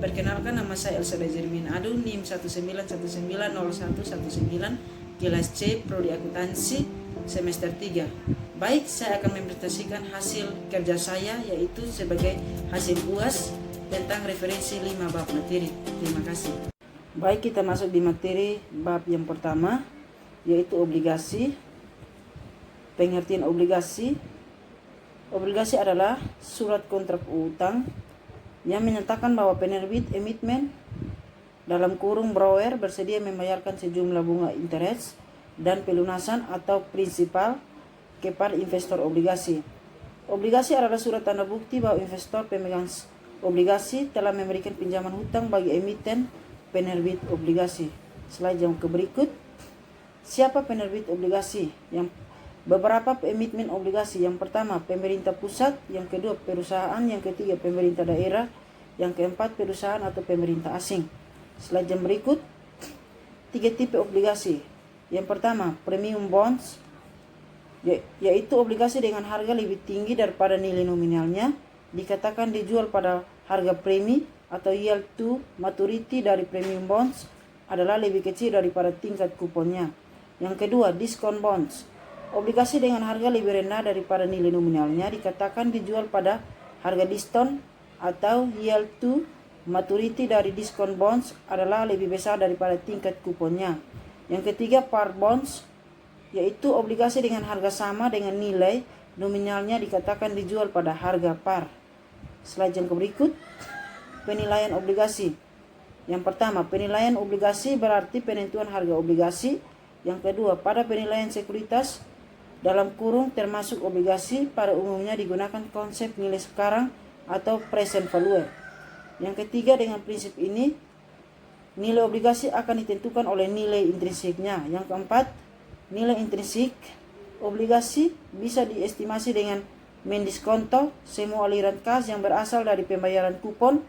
Perkenalkan, nama saya Elsa Dajermin Adu, NIM 191901119, kelas C, Prodi Akuntansi, semester 3. Baik, saya akan mempresentasikan hasil kerja saya, yaitu sebagai hasil UAS tentang referensi 5 bab materi. Terima kasih. Baik, kita masuk di materi bab yang pertama, yaitu obligasi. Pengertian obligasi. Obligasi adalah surat kontrak utang yang menyatakan bahwa penerbit emitmen dalam kurung borrower bersedia membayarkan sejumlah bunga interest dan pelunasan atau prinsipal kepada investor obligasi. Obligasi adalah surat tanda bukti bahwa investor pemegang obligasi telah memberikan pinjaman hutang bagi emiten penerbit obligasi. Slide yang berikut. Siapa penerbit obligasi? Beberapa emitmen obligasi. Yang pertama, pemerintah pusat. Yang kedua, perusahaan. Yang ketiga, pemerintah daerah. Yang keempat, perusahaan atau pemerintah asing. Slide yang berikut. 3 tipe obligasi. Yang pertama, premium bonds, yaitu obligasi dengan harga lebih tinggi daripada nilai nominalnya, dikatakan dijual pada harga premi, atau yield to maturity dari premium bonds adalah lebih kecil daripada tingkat kuponnya. Yang kedua, discount bonds, obligasi dengan harga lebih rendah daripada nilai nominalnya, dikatakan dijual pada harga diskon, atau yield to maturity dari discount bonds adalah lebih besar daripada tingkat kuponnya. Yang ketiga, par bonds, yaitu obligasi dengan harga sama dengan nilai nominalnya, dikatakan dijual pada harga par. Slide yang berikut. Penilaian obligasi. Yang pertama, penilaian obligasi berarti penentuan harga obligasi. Yang kedua, pada penilaian sekuritas dalam kurung termasuk obligasi, pada umumnya digunakan konsep nilai sekarang atau present value. Yang ketiga, dengan prinsip ini nilai obligasi akan ditentukan oleh nilai intrinsiknya. Yang keempat, nilai intrinsik obligasi bisa diestimasi dengan mendiskonto semua aliran kas yang berasal dari pembayaran kupon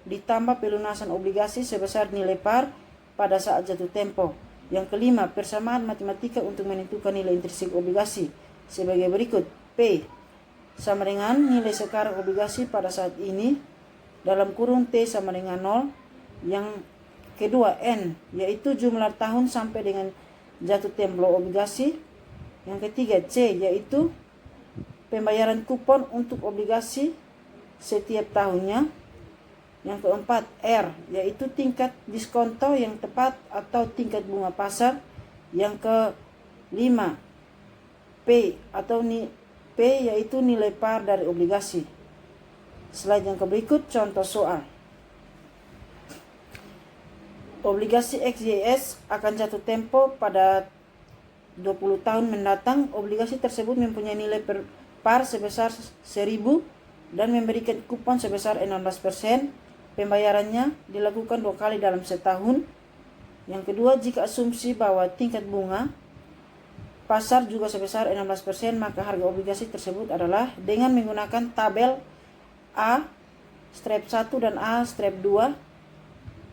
ditambah pelunasan obligasi sebesar nilai par pada saat jatuh tempo. Yang kelima, persamaan matematika untuk menentukan nilai intrinsik obligasi sebagai berikut. P sama dengan nilai sekarang obligasi pada saat ini dalam kurung T sama dengan 0. Yang kedua, N, yaitu jumlah tahun sampai dengan jatuh tempo obligasi. Yang ketiga, C, yaitu pembayaran kupon untuk obligasi setiap tahunnya. Yang keempat, R, yaitu tingkat diskonto yang tepat atau tingkat bunga pasar. Yang kelima, P, yaitu nilai par dari obligasi. Slide yang berikut, contoh soal. Obligasi XYS akan jatuh tempo pada 20 tahun mendatang. Obligasi tersebut mempunyai nilai par sebesar 1000 dan memberikan kupon sebesar 16%. Pembayarannya dilakukan 2 kali dalam setahun. Yang kedua, jika asumsi bahwa tingkat bunga pasar juga sebesar 16%, maka harga obligasi tersebut adalah dengan menggunakan tabel A-1 dan A-2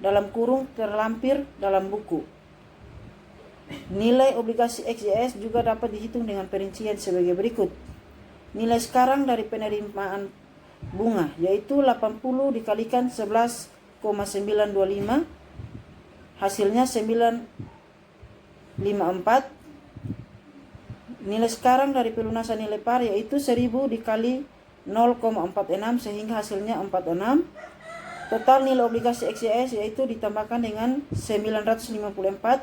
dalam kurung terlampir dalam buku. Nilai obligasi XYS juga dapat dihitung dengan perincian sebagai berikut. Nilai sekarang dari penerimaan bunga yaitu 80 dikalikan 11,925, hasilnya 954. Nilai sekarang dari pelunasan nilai par yaitu 1000 dikali 0,46 sehingga hasilnya 46. Total nilai obligasi XYS yaitu ditambahkan dengan 954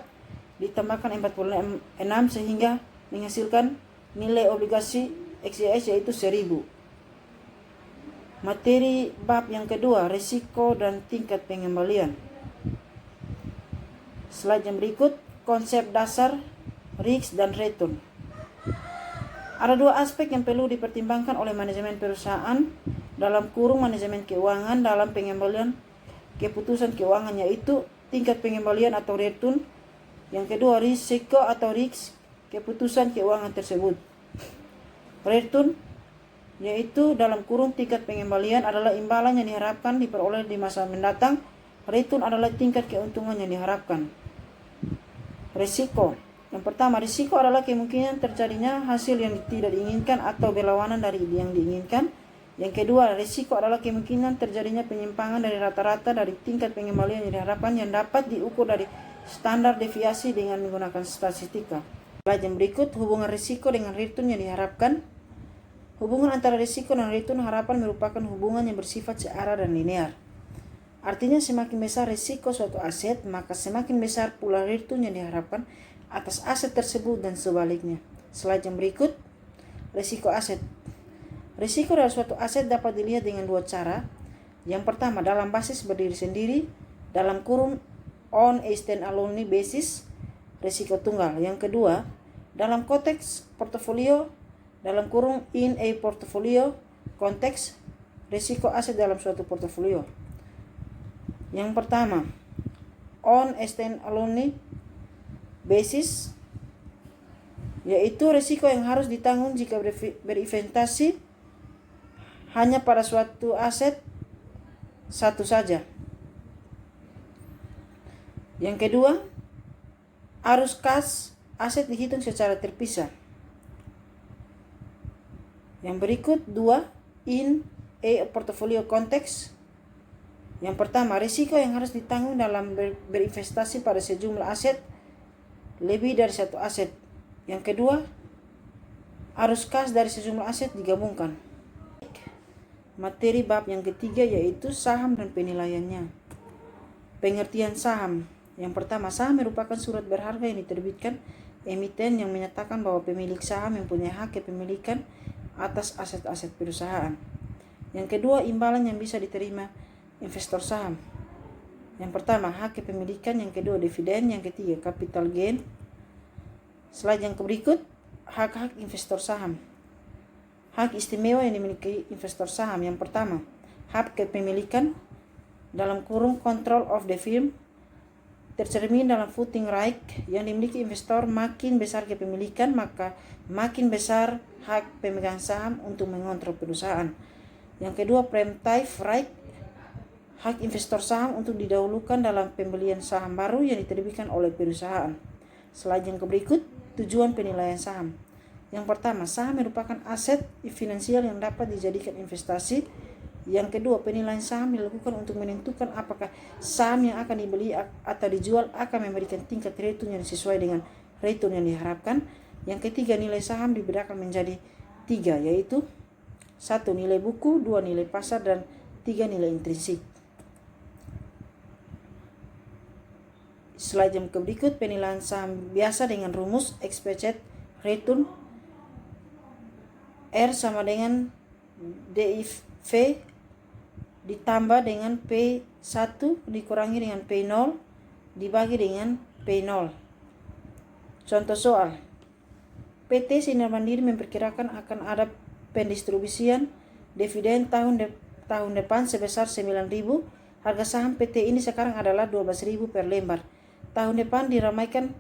ditambahkan 46 sehingga menghasilkan nilai obligasi XYS yaitu 1000. Materi bab yang kedua, risiko dan tingkat pengembalian. Slide yang berikut, konsep dasar, risk dan return. Ada 2 aspek yang perlu dipertimbangkan oleh manajemen perusahaan dalam kurung manajemen keuangan dalam pengembalian keputusan keuangan, yaitu tingkat pengembalian atau return. Yang kedua, risiko atau risk keputusan keuangan tersebut. Return yaitu dalam kurung tingkat pengembalian adalah imbalan yang diharapkan diperoleh di masa mendatang. Return adalah tingkat keuntungan yang diharapkan. Risiko. Yang pertama, risiko adalah kemungkinan terjadinya hasil yang tidak diinginkan atau berlawanan dari yang diinginkan. Yang kedua, risiko adalah kemungkinan terjadinya penyimpangan dari rata-rata dari tingkat pengembalian yang diharapkan yang dapat diukur dari standar deviasi dengan menggunakan statistika. Slide yang berikut, hubungan risiko dengan return yang diharapkan. Hubungan antara risiko dan return harapan merupakan hubungan yang bersifat searah dan linear. Artinya semakin besar risiko suatu aset, maka semakin besar pula return yang diharapkan atas aset tersebut dan sebaliknya. Slide yang berikut, risiko aset. Risiko dari suatu aset dapat dilihat dengan dua cara. Yang pertama, dalam basis berdiri sendiri, dalam kurung on a stand-alone basis, risiko tunggal. Yang kedua, dalam konteks portofolio, dalam kurung in a portfolio konteks, risiko aset dalam suatu portofolio. Yang pertama, on a stand-alone basis, yaitu risiko yang harus ditanggung jika berinvestasi hanya pada suatu aset satu saja. Yang kedua, arus kas aset dihitung secara terpisah. Yang berikut, dua, in a portfolio context. Yang pertama, risiko yang harus ditanggung dalam berinvestasi pada sejumlah aset lebih dari satu aset. Yang kedua, arus kas dari sejumlah aset digabungkan. Materi bab yang ketiga yaitu saham dan penilaiannya. Pengertian saham. Yang pertama, saham merupakan surat berharga yang diterbitkan emiten yang menyatakan bahwa pemilik saham mempunyai hak kepemilikan atas aset-aset perusahaan. Yang kedua, imbalan yang bisa diterima investor saham. Yang pertama, hak kepemilikan. Yang kedua, dividen. Yang ketiga, capital gain. Slide yang berikut, hak-hak investor saham. Hak istimewa yang dimiliki investor saham. Yang pertama, hak kepemilikan dalam kurung control of the firm tercermin dalam voting right yang dimiliki investor. Makin besar kepemilikan, maka makin besar hak pemegang saham untuk mengontrol perusahaan. Yang kedua, preemptive right, hak investor saham untuk didahulukan dalam pembelian saham baru yang diterbitkan oleh perusahaan. Slide yang berikut, tujuan penilaian saham. Yang pertama, saham merupakan aset finansial yang dapat dijadikan investasi. Yang kedua, penilaian saham dilakukan untuk menentukan apakah saham yang akan dibeli atau dijual akan memberikan tingkat return yang sesuai dengan return yang diharapkan. Yang ketiga, nilai saham dibedakan menjadi 3, yaitu 1. Nilai buku, 2. Nilai pasar, dan 3. Nilai intrinsik. Slide yang berikut, penilaian saham biasa dengan rumus expected return R sama dengan DIV ditambah dengan P1 dikurangi dengan P0 dibagi dengan P0. Contoh soal. PT Sinar Mandiri memperkirakan akan ada pendistribusian dividen tahun depan sebesar 9.000. Harga saham PT ini sekarang adalah 12.000 per lembar. Tahun depan diramaikan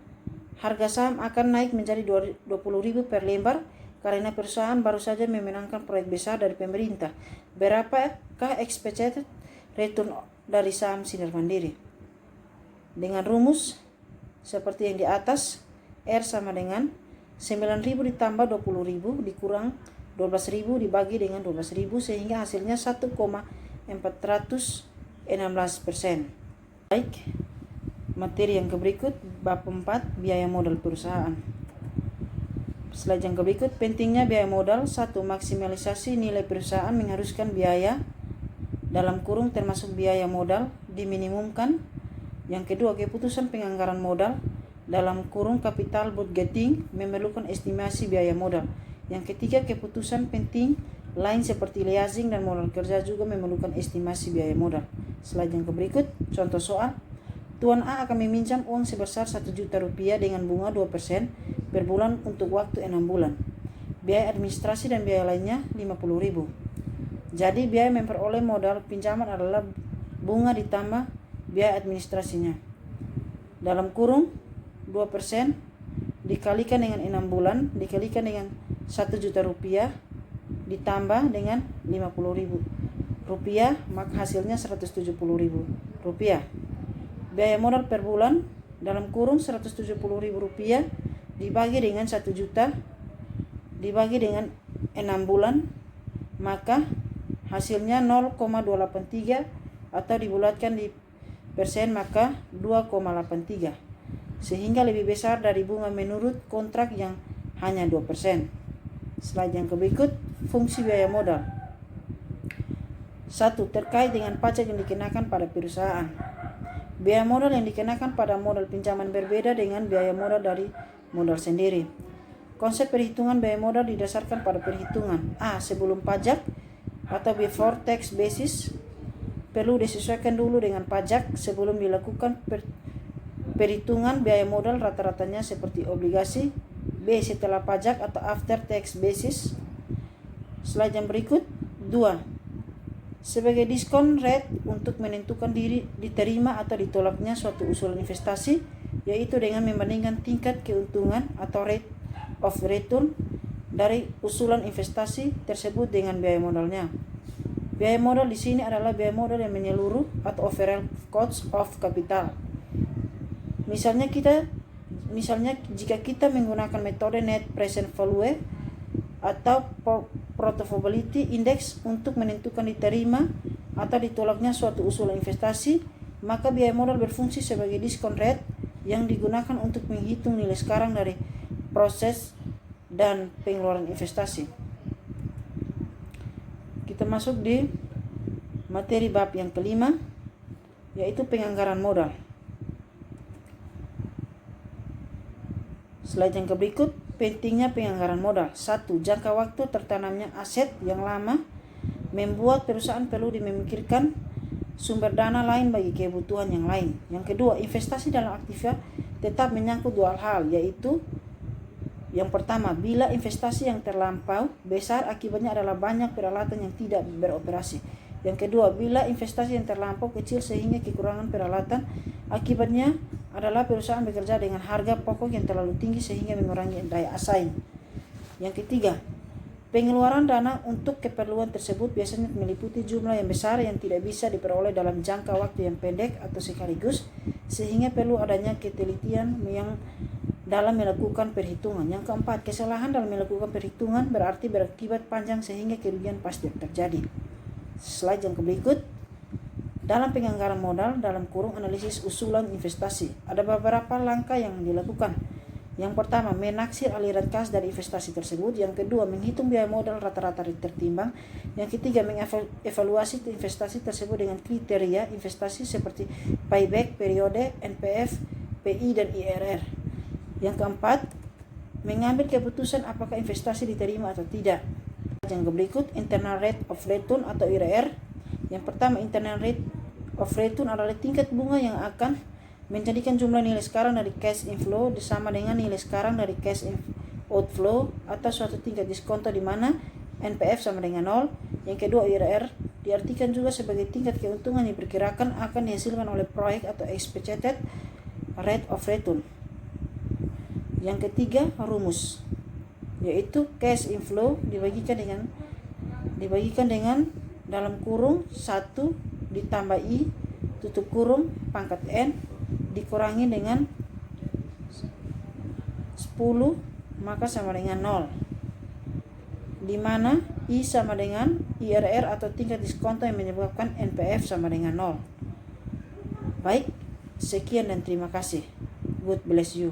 harga saham akan naik menjadi 20.000 per lembar karena perusahaan baru saja memenangkan proyek besar dari pemerintah. Berapakah expected return dari saham Sinar Mandiri? Dengan rumus seperti yang di atas, R sama dengan 9.000 ditambah 20.000 dikurang 12.000 dibagi dengan 12.000 sehingga hasilnya 1,416%. Baik, materi yang berikut, bab 4, biaya modal perusahaan. Slide yang berikut, pentingnya biaya modal. 1. Maksimalisasi nilai perusahaan mengharuskan biaya dalam kurung termasuk biaya modal diminimumkan. Yang kedua, keputusan penganggaran modal dalam kurung capital budgeting memerlukan estimasi biaya modal. Yang ketiga, keputusan penting lain seperti leasing dan modal kerja juga memerlukan estimasi biaya modal. Slide yang berikut, contoh soal. Tuan A akan meminjam uang sebesar 1 juta rupiah dengan bunga 2% per bulan untuk waktu 6 bulan. Biaya administrasi dan biaya lainnya 50.000. Jadi biaya memperoleh modal pinjaman adalah bunga ditambah biaya administrasinya. Dalam kurung 2% dikalikan dengan 6 bulan dikalikan dengan 1 juta rupiah ditambah dengan 50.000 rupiah, maka hasilnya 170.000 rupiah. Biaya modal per bulan dalam kurung 170.000 rupiah dibagi dengan 1 juta dibagi dengan 6 bulan, maka hasilnya 0,283 atau dibulatkan di persen maka 2,83, sehingga lebih besar dari bunga menurut kontrak yang hanya 2%. Slide yang berikut, fungsi biaya modal. 1. Terkait dengan pajak yang dikenakan pada perusahaan. Biaya modal yang dikenakan pada modal pinjaman berbeda dengan biaya modal dari modal sendiri. Konsep perhitungan biaya modal didasarkan pada perhitungan A. Sebelum pajak atau before tax basis, perlu disesuaikan dulu dengan pajak sebelum dilakukan perhitungan biaya modal rata-ratanya seperti obligasi. B. Setelah pajak atau after tax basis. Slide yang berikut. 2. Sebagai diskon rate untuk menentukan diterima atau ditolaknya suatu usulan investasi, yaitu dengan membandingkan tingkat keuntungan atau rate of return dari usulan investasi tersebut dengan biaya modalnya. Biaya modal di sini adalah biaya modal yang menyeluruh atau overall cost of capital. Misalnya jika kita menggunakan metode net present value atau profitability index untuk menentukan diterima atau ditolaknya suatu usulan investasi, maka biaya modal berfungsi sebagai diskon rate yang digunakan untuk menghitung nilai sekarang dari proses dan pengeluaran investasi. Kita masuk di materi bab yang kelima, yaitu penganggaran modal. Slide yang berikut, pentingnya penganggaran modal. 1. Jangka waktu tertanamnya aset yang lama membuat perusahaan perlu memikirkan sumber dana lain bagi kebutuhan yang lain. Yang kedua, investasi dalam aktiva tetap menyangkut dua hal, yaitu yang pertama, bila investasi yang terlampau besar akibatnya adalah banyak peralatan yang tidak beroperasi. Yang kedua, bila investasi yang terlampau kecil sehingga kekurangan peralatan, akibatnya adalah perusahaan bekerja dengan harga pokok yang terlalu tinggi sehingga mengurangi daya saing. Yang ketiga, pengeluaran dana untuk keperluan tersebut biasanya meliputi jumlah yang besar yang tidak bisa diperoleh dalam jangka waktu yang pendek atau sekaligus, sehingga perlu adanya ketelitian yang dalam melakukan perhitungan. Yang keempat, kesalahan dalam melakukan perhitungan berarti berakibat panjang sehingga kerugian pasti terjadi. Slide yang berikut, dalam penganggaran modal dalam kurung analisis usulan investasi, ada beberapa langkah yang dilakukan. Yang pertama, menaksir aliran kas dari investasi tersebut. Yang kedua, menghitung biaya modal rata-rata tertimbang. Yang ketiga, mengevaluasi investasi tersebut dengan kriteria investasi seperti payback, periode, NPF, PI, dan IRR. Yang keempat, mengambil keputusan apakah investasi diterima atau tidak. Yang berikut, internal rate of return atau IRR. Yang pertama, internal rate of return adalah tingkat bunga yang akan menjadikan jumlah nilai sekarang dari cash inflow sama dengan nilai sekarang dari cash outflow atau suatu tingkat diskonto di mana NPF sama dengan 0. Yang kedua, IRR diartikan juga sebagai tingkat keuntungan yang diperkirakan akan dihasilkan oleh proyek atau expected rate of return. Yang ketiga, rumus, yaitu cash inflow dibagikan dengan dalam kurung 1 ditambah I tutup kurung pangkat N dikurangi dengan 10 maka sama dengan 0, di mana I sama dengan IRR atau tingkat diskonto yang menyebabkan NPF sama dengan 0. Baik, sekian dan terima kasih. God bless you.